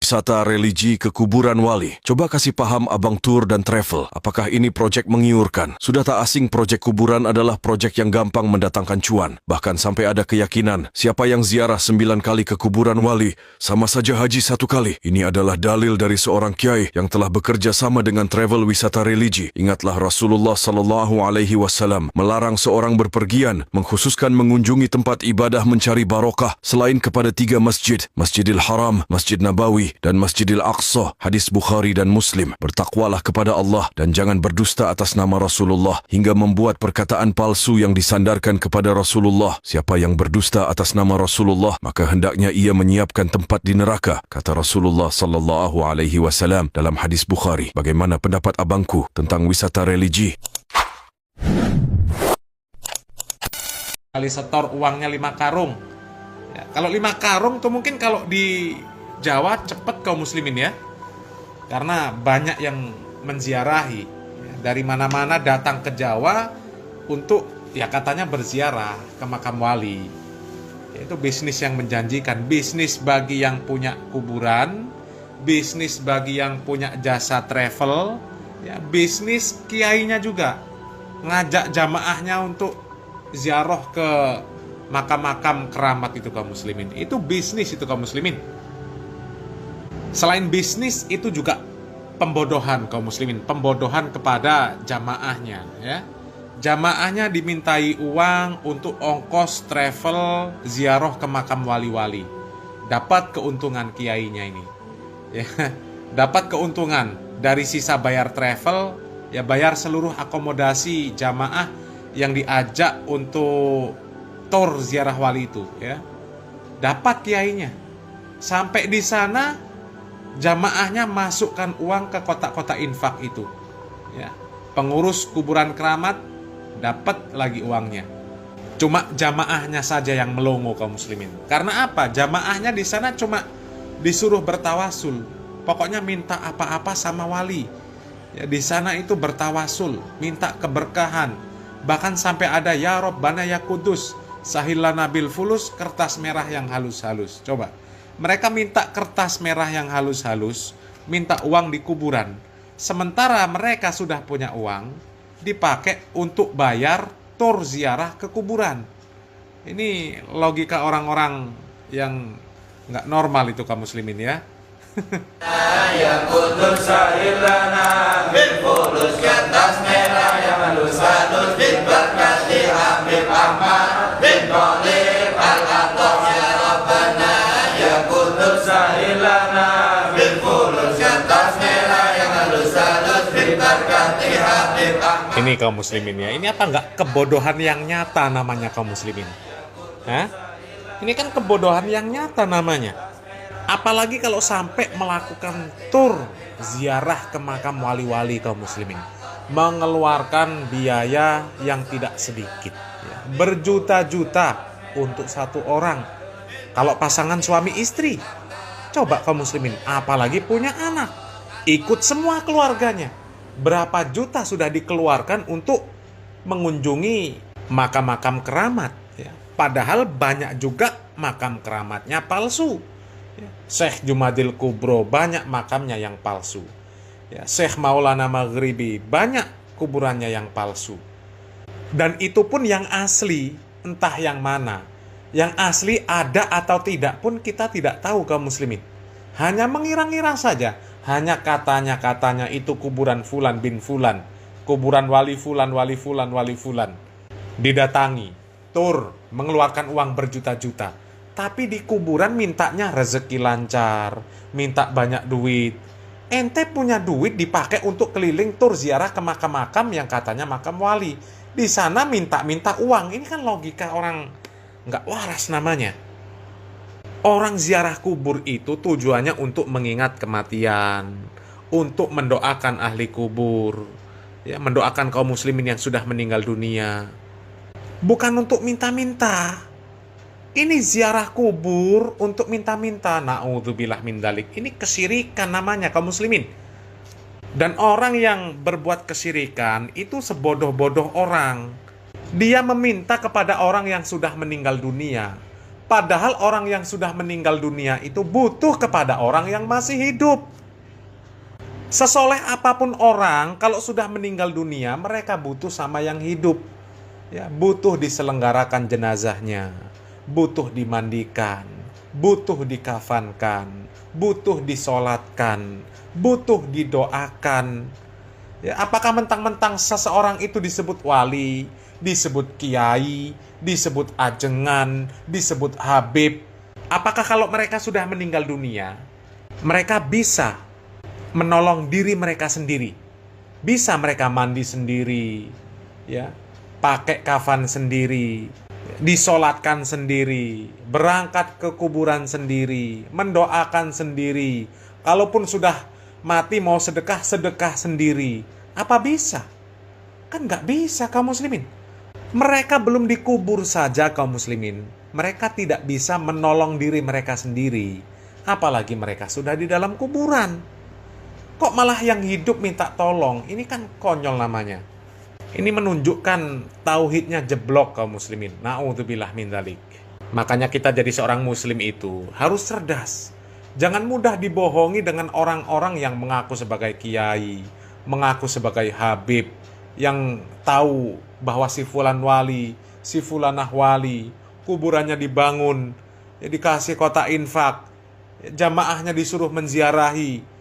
wisata religi ke kuburan wali. Coba kasih paham Abang Tour dan Travel. Apakah ini projek menggiurkan? Sudah tak asing projek kuburan adalah projek yang gampang mendatangkan cuan. Bahkan sampai ada keyakinan, siapa yang ziarah 9 kali ke kuburan wali, sama saja haji 1 kali. Ini adalah dalil dari seorang kiai yang telah bekerja sama dengan travel wisata religi. Ingatlah Rasulullah SAW melarang seorang berpergian, mengkhususkan mengunjungi tempat ibadah mencari barokah, selain kepada 3 masjid, Masjidil Haram, Masjid Nabawi, dan Masjidil Aqsa. Hadis Bukhari dan Muslim. Bertakwalah kepada Allah dan jangan berdusta atas nama Rasulullah hingga membuat perkataan palsu yang disandarkan kepada Rasulullah. Siapa yang berdusta atas nama Rasulullah, maka hendaknya ia menyiapkan tempat di neraka, kata Rasulullah SAW dalam hadis Bukhari. Bagaimana pendapat abangku tentang wisata religi? Kali setor uangnya 5 karung. Ya, kalau 5 karung tuh mungkin kalau di Jawa cepet kaum muslimin ya. Karena banyak yang menziarahi. Ya, dari mana-mana datang ke Jawa untuk ya katanya berziarah ke makam wali. Ya, itu bisnis yang menjanjikan. Bisnis bagi yang punya kuburan, bisnis bagi yang punya jasa travel, ya, bisnis kiainya juga. Ngajak jamaahnya untuk ziarah ke makam-makam keramat itu kaum muslimin. Itu bisnis itu kaum muslimin. Selain bisnis itu juga pembodohan kaum muslimin, pembodohan kepada jamaahnya ya. Jamaahnya dimintai uang untuk ongkos travel ziarah ke makam wali-wali. Dapat keuntungan kiainya ini. Ya, dapat keuntungan dari sisa bayar travel, ya bayar seluruh akomodasi jamaah yang diajak untuk tur ziarah wali itu ya. Dapat kiainya. Sampai di sana jamaahnya masukkan uang ke kotak-kotak infak itu. Ya. Pengurus kuburan keramat dapat lagi uangnya. Cuma jamaahnya saja yang melongo kaum muslimin. Karena apa? Jamaahnya di sana cuma disuruh bertawasul. Pokoknya minta apa-apa sama wali. Ya, di sana itu bertawasul, minta keberkahan. Bahkan sampai ada ya Rabbana ya Kudus, sahilana bil fulus, kertas merah yang halus-halus. Coba, mereka minta kertas merah yang halus-halus, minta uang di kuburan. Sementara mereka sudah punya uang, dipakai untuk bayar tur ziarah ke kuburan. Ini logika orang-orang yang nggak normal itu kaum muslimin ya. Ya Kudus sahilana bil fulus, kertas merah yang halus-halus, berkati Habib Ahmad bin Thalib Al-Atas. Ya Rabbana ya Kudus sahilana bil fulus, kertas merah yang halus-halus, berkati Habib Ahmad. Ini kaum muslimin ya. Ini apa enggak kebodohan yang nyata namanya kaum muslimin? Hah? Ini kan kebodohan yang nyata namanya. Apalagi kalau sampai melakukan tur ziarah ke makam wali-wali kaum muslimin. Mengeluarkan biaya yang tidak sedikit. Ya. Berjuta-juta untuk satu orang. Kalau pasangan suami istri. Coba kaum muslimin, apalagi punya anak. Ikut semua keluarganya. Berapa juta sudah dikeluarkan untuk mengunjungi makam-makam keramat. Ya. Padahal banyak juga makam keramatnya palsu. Syekh Jumadil Kubro banyak makamnya yang palsu. Ya, Syekh Maulana Maghribi banyak kuburannya yang palsu. Dan itu pun yang asli, entah yang mana. Yang asli ada atau tidak pun kita tidak tahu kaum muslimin. Hanya mengira-ngira saja. Hanya katanya itu kuburan Fulan bin Fulan. Kuburan wali Fulan, wali Fulan, wali Fulan. Didatangi, tur, mengeluarkan uang berjuta-juta. Tapi di kuburan mintanya rezeki lancar, minta banyak duit. Ente punya duit dipakai untuk keliling tur ziarah ke makam-makam yang katanya makam wali. Di sana minta-minta uang. Ini kan logika orang nggak waras namanya. Orang ziarah kubur itu tujuannya untuk mengingat kematian, untuk mendoakan ahli kubur, ya, mendoakan kaum muslimin yang sudah meninggal dunia. Bukan untuk minta-minta. Ini ziarah kubur untuk minta-minta. Na'udzubillah min dzalik. Ini kesyirikan namanya kaum muslimin. Dan orang yang berbuat kesyirikan itu sebodoh-bodoh orang. Dia meminta kepada orang yang sudah meninggal dunia. Padahal orang yang sudah meninggal dunia itu butuh kepada orang yang masih hidup. Sesoleh apapun orang, kalau sudah meninggal dunia, mereka butuh sama yang hidup. Ya, butuh diselenggarakan jenazahnya, butuh dimandikan, butuh dikafankan, butuh disolatkan, butuh didoakan. Ya, apakah mentang-mentang seseorang itu disebut wali, disebut kiai, disebut ajengan, disebut habib? Apakah kalau mereka sudah meninggal dunia, mereka bisa menolong diri mereka sendiri? Bisa mereka mandi sendiri, ya, pakai kafan sendiri, disolatkan sendiri, berangkat ke kuburan sendiri, mendoakan sendiri. Kalaupun sudah mati mau sedekah, sedekah sendiri. Apa bisa? Kan nggak bisa kaum muslimin. Mereka belum dikubur saja kaum muslimin. Mereka tidak bisa menolong diri mereka sendiri. Apalagi mereka sudah di dalam kuburan. Kok malah yang hidup minta tolong? Ini kan konyol namanya. Ini menunjukkan tauhidnya jeblok kaum muslimin. Na'udzubillah min dzalik. Makanya kita jadi seorang muslim itu harus cerdas. Jangan mudah dibohongi dengan orang-orang yang mengaku sebagai kiai, mengaku sebagai habib, yang tahu bahwa si fulan wali, si fulanah wali, kuburannya dibangun, ya dikasih kotak infak, jamaahnya disuruh menziarahi.